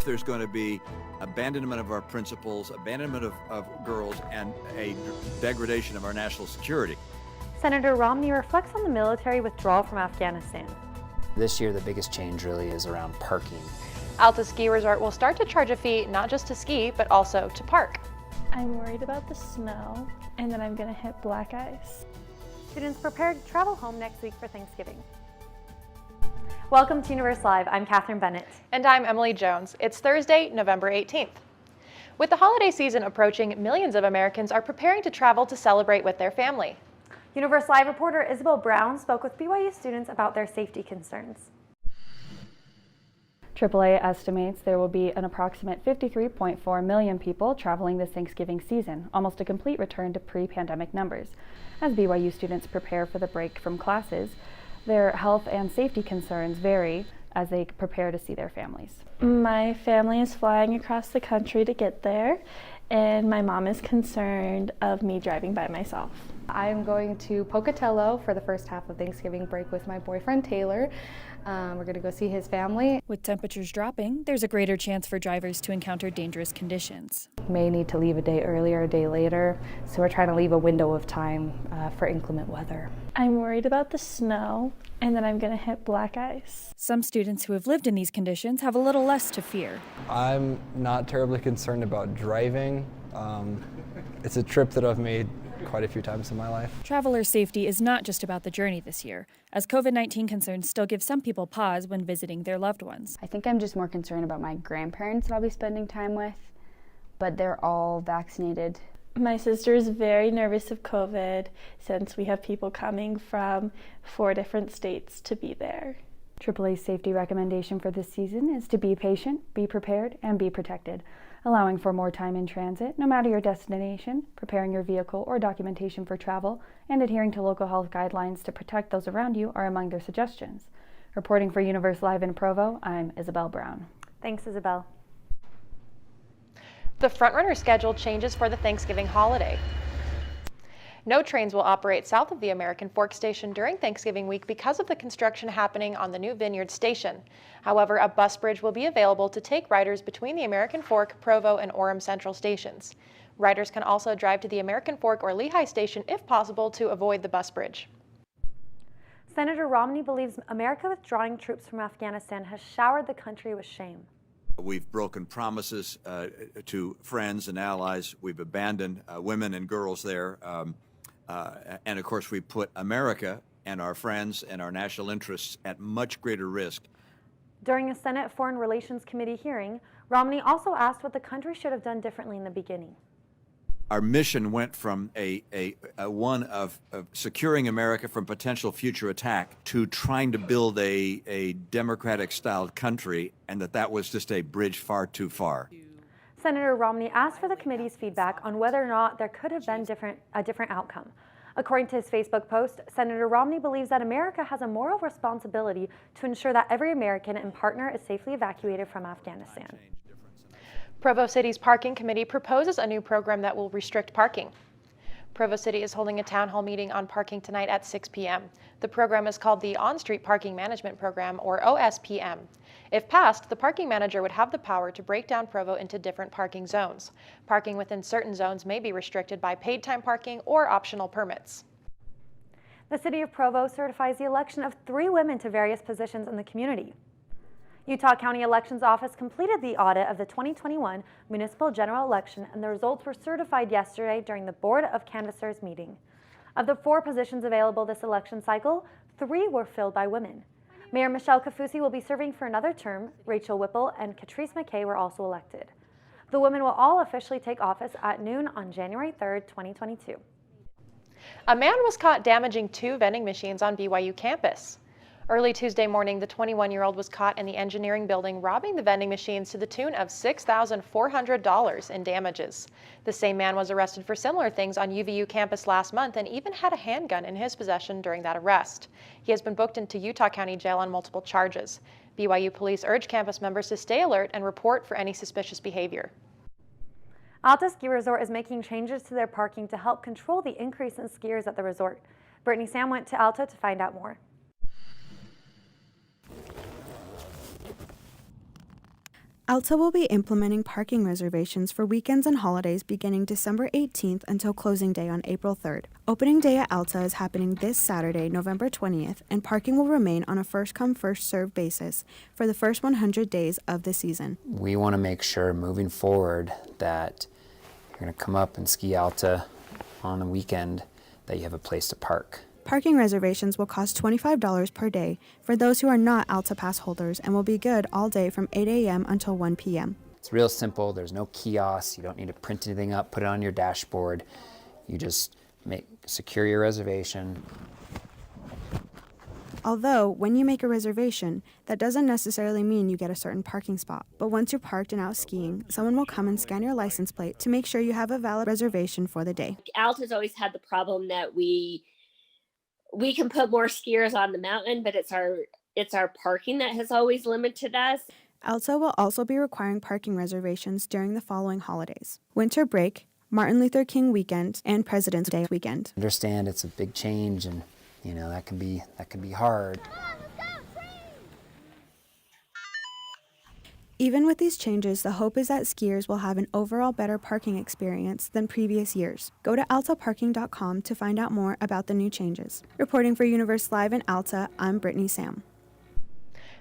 there's going to be abandonment of our principles, abandonment of girls, and a degradation of our national security. Senator Romney reflects on the military withdrawal from Afghanistan. This year, the biggest change really is around parking. Alta Ski Resort will start to charge a fee not just to ski, but also to park. I'm worried about the snow, and then I'm gonna hit black ice. Students prepare to travel home next week for Thanksgiving. Welcome to Universe Live. I'm Catherine Bennett. And I'm Emily Jones. It's Thursday, November 18th. With the holiday season approaching, millions of Americans are preparing to travel to celebrate with their family. Universe Live reporter Isabel Brown spoke with BYU students about their safety concerns. AAA estimates there will be an approximate 53.4 million people traveling this Thanksgiving season, almost a complete return to pre-pandemic numbers. As BYU students prepare for the break from classes, their health and safety concerns vary as they prepare to see their families. My family is flying across the country to get there, and my mom is concerned of me driving by myself. I'm going to Pocatello for the first half of Thanksgiving break with my boyfriend Taylor. We're going to go see his family. With temperatures dropping, there's a greater chance for drivers to encounter dangerous conditions. May need to leave a day earlier, a day later, so we're trying to leave a window of time for inclement weather. I'm worried about the snow, and then I'm going to hit black ice. Some students who have lived in these conditions have a little less to fear. I'm not terribly concerned about driving. It's a trip that I've made quite a few times in my life. Traveler safety is not just about the journey this year, as COVID-19 concerns still give some people pause when visiting their loved ones. I think I'm just more concerned about my grandparents that I'll be spending time with, but they're all vaccinated. My sister is very nervous of COVID since we have people coming from 4 different states to be there. AAA's safety recommendation for this season is to be patient, be prepared, and be protected, allowing for more time in transit, no matter your destination, preparing your vehicle or documentation for travel, and adhering to local health guidelines to protect those around you are among their suggestions. Reporting for Universe Live in Provo, I'm Isabel Brown. Thanks, Isabel. The Frontrunner schedule changes for the Thanksgiving holiday. No trains will operate south of the American Fork Station during Thanksgiving week because of the construction happening on the new Vineyard Station. However, a bus bridge will be available to take riders between the American Fork, Provo, and Orem Central stations. Riders can also drive to the American Fork or Lehigh Station if possible to avoid the bus bridge. Senator Romney believes America withdrawing troops from Afghanistan has showered the country with shame. We've broken promises to friends and allies. We've abandoned women and girls there. And of course, we put America and our friends and our national interests at much greater risk. During a Senate Foreign Relations Committee hearing, Romney also asked what the country should have done differently in the beginning. Our mission went from a one of securing America from potential future attack to trying to build a democratic-styled country, and that was just a bridge far too far. Senator Romney asked for the committee's feedback on whether or not there could have been a different outcome. According to his Facebook post, Senator Romney believes that America has a moral responsibility to ensure that every American and partner is safely evacuated from Afghanistan. Provo City's Parking Committee proposes a new program that will restrict parking. Provo City is holding a town hall meeting on parking tonight at 6 p.m. The program is called the On-Street Parking Management Program, or OSPM. If passed, the parking manager would have the power to break down Provo into different parking zones. Parking within certain zones may be restricted by paid time parking or optional permits. The City of Provo certifies the election of 3 women to various positions in the community. Utah County Elections Office completed the audit of the 2021 municipal general election, and the results were certified yesterday during the Board of Canvassers meeting. Of the 4 positions available this election cycle, 3 were filled by women. Mayor Michelle Kafusi will be serving for another term. Rachel Whipple and Catrice McKay were also elected. The women will all officially take office at noon on January 3rd, 2022. A man was caught damaging 2 vending machines on BYU campus. Early Tuesday morning, the 21-year-old was caught in the engineering building robbing the vending machines to the tune of $6,400 in damages. The same man was arrested for similar things on UVU campus last month and even had a handgun in his possession during that arrest. He has been booked into Utah County Jail on multiple charges. BYU police urge campus members to stay alert and report for any suspicious behavior. Alta Ski Resort is making changes to their parking to help control the increase in skiers at the resort. Brittany Sam went to Alta to find out more. Alta will be implementing parking reservations for weekends and holidays beginning December 18th until closing day on April 3rd. Opening day at Alta is happening this Saturday, November 20th, and parking will remain on a first-come, first-served basis for the first 100 days of the season. We want to make sure moving forward that you're going to come up and ski Alta on a weekend, that you have a place to park. Parking reservations will cost $25 per day for those who are not Alta Pass holders and will be good all day from 8 a.m. until 1 p.m. It's real simple. There's no kiosks. You don't need to print anything up, put it on your dashboard. You just secure your reservation. Although, when you make a reservation, that doesn't necessarily mean you get a certain parking spot. But once you're parked and out skiing, someone will come and scan your license plate to make sure you have a valid reservation for the day. Alta's always had the problem that we can put more skiers on the mountain, but it's our parking that has always limited us. Alta will also be requiring parking reservations during the following holidays: winter break, Martin Luther King weekend, and President's Day weekend. Understand it's a big change, and that can be hard. Even with these changes, the hope is that skiers will have an overall better parking experience than previous years. Go to altaparking.com to find out more about the new changes. Reporting for Universe Live in Alta, I'm Brittany Sam.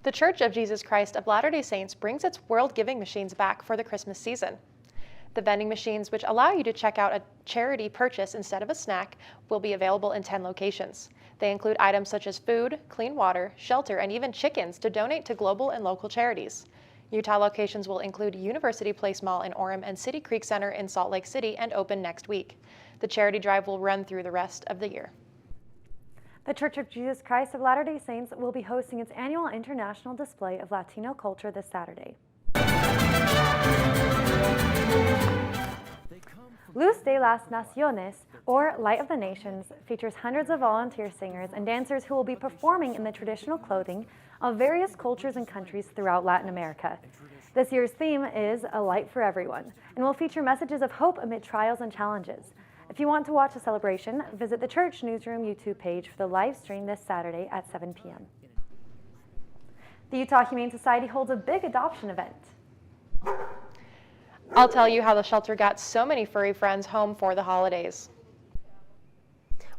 The Church of Jesus Christ of Latter-day Saints brings its World Giving Machines back for the Christmas season. The vending machines, which allow you to check out a charity purchase instead of a snack, will be available in 10 locations. They include items such as food, clean water, shelter, and even chickens to donate to global and local charities. Utah locations will include University Place Mall in Orem and City Creek Center in Salt Lake City and open next week. The charity drive will run through the rest of the year. The Church of Jesus Christ of Latter-day Saints will be hosting its annual international display of Latino culture this Saturday. Luz de las Naciones, or Light of the Nations, features hundreds of volunteer singers and dancers who will be performing in the traditional clothing of various cultures and countries throughout Latin America. This year's theme is A Light for Everyone, and will feature messages of hope amid trials and challenges. If you want to watch the celebration, visit the Church Newsroom YouTube page for the live stream this Saturday at 7 p.m. The Utah Humane Society holds a big adoption event. I'll tell you how the shelter got so many furry friends home for the holidays.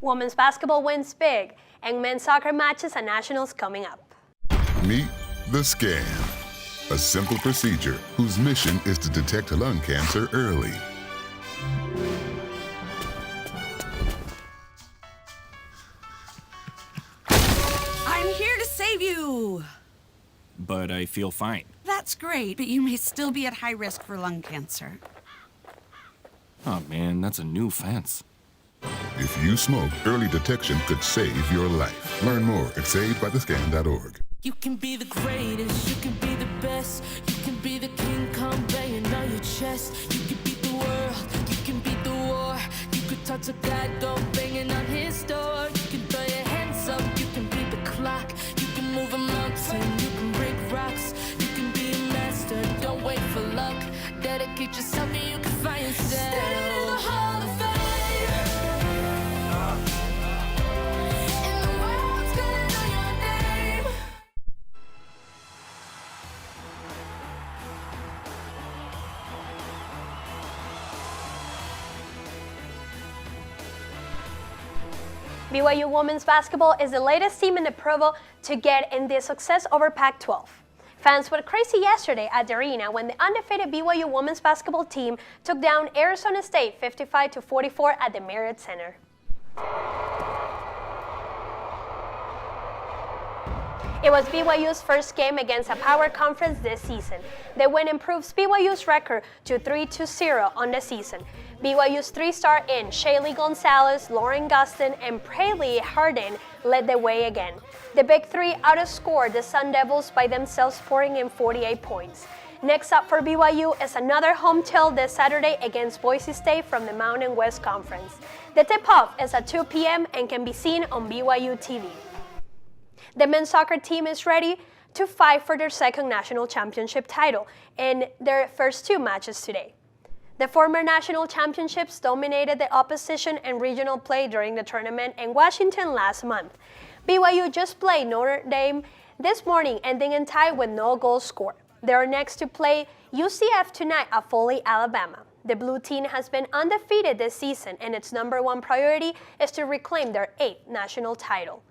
Women's basketball wins big, and men's soccer matches and nationals coming up. Meet the scan, a simple procedure whose mission is to detect lung cancer early. I'm here to save you! But I feel fine. That's great, but you may still be at high risk for lung cancer. Oh man, that's a new fence. If you smoke, early detection could save your life. Learn more at savedbythescan.org. You can be the greatest, you can be the best. You can be the king come banging on your chest. You can beat the world, you can beat the war. You could touch a God, go banging on his door. You can throw your hands up, you can beat the clock. You can move a mountain, you can break rocks. You can be a master, don't wait for luck. Dedicate yourself and you can find yourself. Stand in the Hall of Fame. BYU women's basketball is the latest team in the Provo to get in this success over Pac-12. Fans went crazy yesterday at the arena when the undefeated BYU women's basketball team took down Arizona State 55-44 at the Marriott Center. It was BYU's first game against a power conference this season. The win improves BYU's record to 3-0 on the season. BYU's three-star in Shaylee Gonzalez, Lauren Gustin, and Praley Harden led the way again. The Big Three outscored the Sun Devils by themselves, pouring in 48 points. Next up for BYU is another home tilt this Saturday against Boise State from the Mountain West Conference. The tip-off is at 2 p.m. and can be seen on BYU TV. The men's soccer team is ready to fight for their second national championship title in their first two matches today. The former national championships dominated the opposition and regional play during the tournament in Washington last month. BYU just played Notre Dame this morning, ending in tie with no goals scored. They're next to play UCF tonight at Foley, Alabama. The Blue Team has been undefeated this season, and its #1 priority is to reclaim their 8th national title.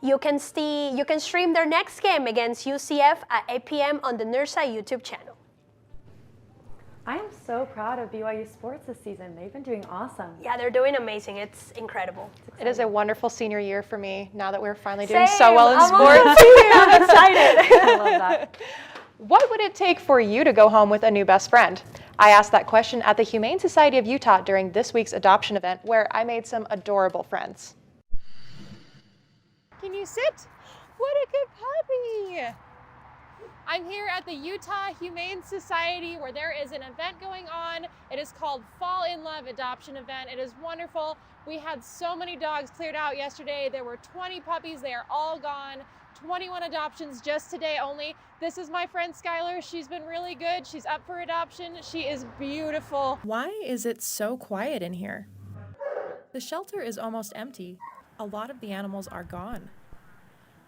You can stream their next game against UCF at 8 p.m. on the Northside YouTube channel. I am so proud of BYU sports this season. They've been doing awesome. Yeah, they're doing amazing. It's incredible. It is a wonderful senior year for me now that we're finally doing so well in sports. I'm excited. I love that. What would it take for you to go home with a new best friend? I asked that question at the Humane Society of Utah during this week's adoption event, where I made some adorable friends. Can you sit? What a good puppy! I'm here at the Utah Humane Society where there is an event going on. It is called Fall in Love Adoption Event. It is wonderful. We had so many dogs cleared out yesterday. There were 20 puppies. They are all gone. 21 adoptions just today only. This is my friend Skylar. She's been really good. She's up for adoption. She is beautiful. Why is it so quiet in here? The shelter is almost empty. A lot of the animals are gone.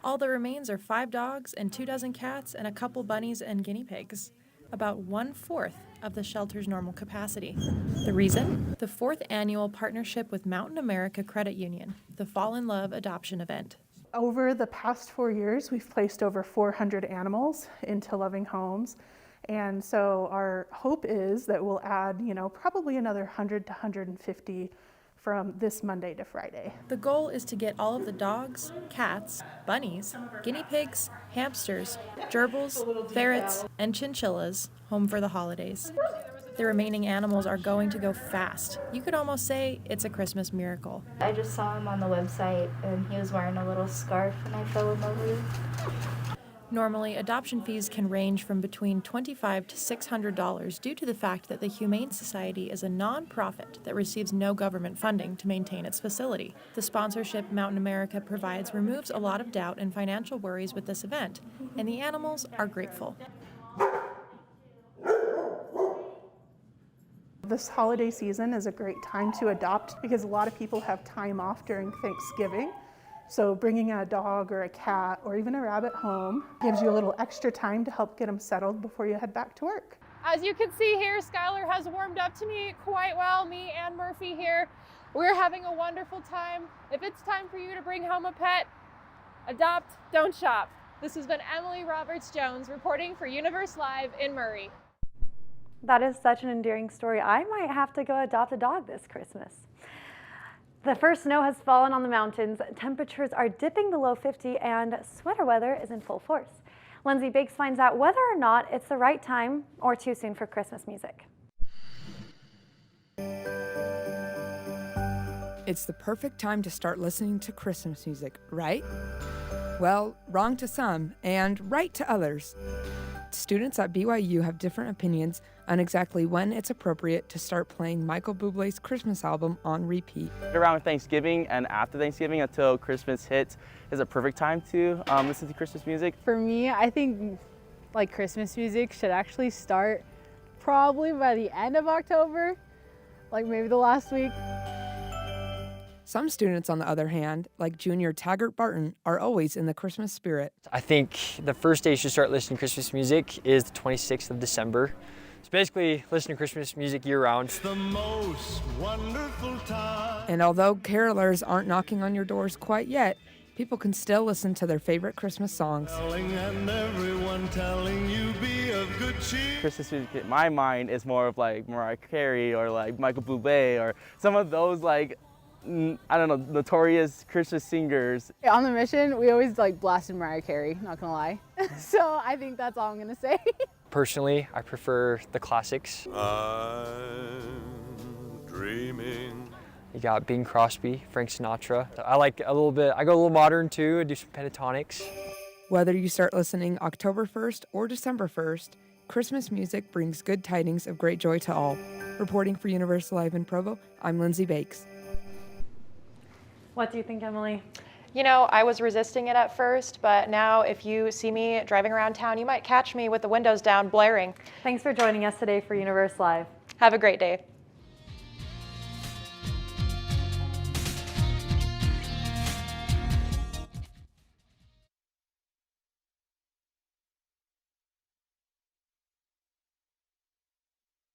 All that remains are 5 dogs and 2 dozen cats and a couple bunnies and guinea pigs. About 1/4 of the shelter's normal capacity. The reason? The 4th annual partnership with Mountain America Credit Union, the Fall in Love Adoption Event. Over the past 4 years, we've placed over 400 animals into loving homes. And so our hope is that we'll add, probably another 100 to 150 from this Monday to Friday. The goal is to get all of the dogs, cats, bunnies, guinea pigs, hamsters, gerbils, ferrets, and chinchillas home for the holidays. The remaining animals are going to go fast. You could almost say it's a Christmas miracle. I just saw him on the website and he was wearing a little scarf and I fell in love with him. Normally, adoption fees can range from between $25 to $600 due to the fact that the Humane Society is a non-profit that receives no government funding to maintain its facility. The sponsorship Mountain America provides removes a lot of doubt and financial worries with this event, and the animals are grateful. This holiday season is a great time to adopt because a lot of people have time off during Thanksgiving. So bringing a dog or a cat or even a rabbit home gives you a little extra time to help get them settled before you head back to work. As you can see here, Skylar has warmed up to me quite well, me and Murphy here. We're having a wonderful time. If it's time for you to bring home a pet, adopt, don't shop. This has been Emily Roberts-Jones reporting for Universe Live in Murray. That is such an endearing story. I might have to go adopt a dog this Christmas. The first snow has fallen on the mountains. Temperatures are dipping below 50 and sweater weather is in full force. Lindsay Bakes finds out whether or not it's the right time or too soon for Christmas music. It's the perfect time to start listening to Christmas music, right? Well, wrong to some and right to others. Students at BYU have different opinions on exactly when it's appropriate to start playing Michael Bublé's Christmas album on repeat. Around Thanksgiving and after Thanksgiving until Christmas hits is a perfect time to listen to Christmas music. For me, I think Christmas music should actually start probably by the end of October, maybe the last week. Some students, on the other hand, like junior Taggart Barton, are always in the Christmas spirit. I think the first day you should start listening to Christmas music is the 26th of December. So basically, listen to Christmas music year-round. It's the most wonderful time. And although carolers aren't knocking on your doors quite yet, people can still listen to their favorite Christmas songs. And everyone telling you be of good cheer. Christmas music in my mind is more of Mariah Carey or Michael Bublé or some of those notorious Christmas singers. On the mission, we always blasted Mariah Carey, not gonna lie. So I think that's all I'm gonna say. Personally, I prefer the classics. I'm dreaming. You got Bing Crosby, Frank Sinatra. I go a little modern too, I do some pentatonics. Whether you start listening October 1st or December 1st, Christmas music brings good tidings of great joy to all. Reporting for Universe Live in Provo, I'm Lindsay Bakes. What do you think, Emily? I was resisting it at first, but now if you see me driving around town, you might catch me with the windows down blaring. Thanks for joining us today for Universe Live. Have a great day.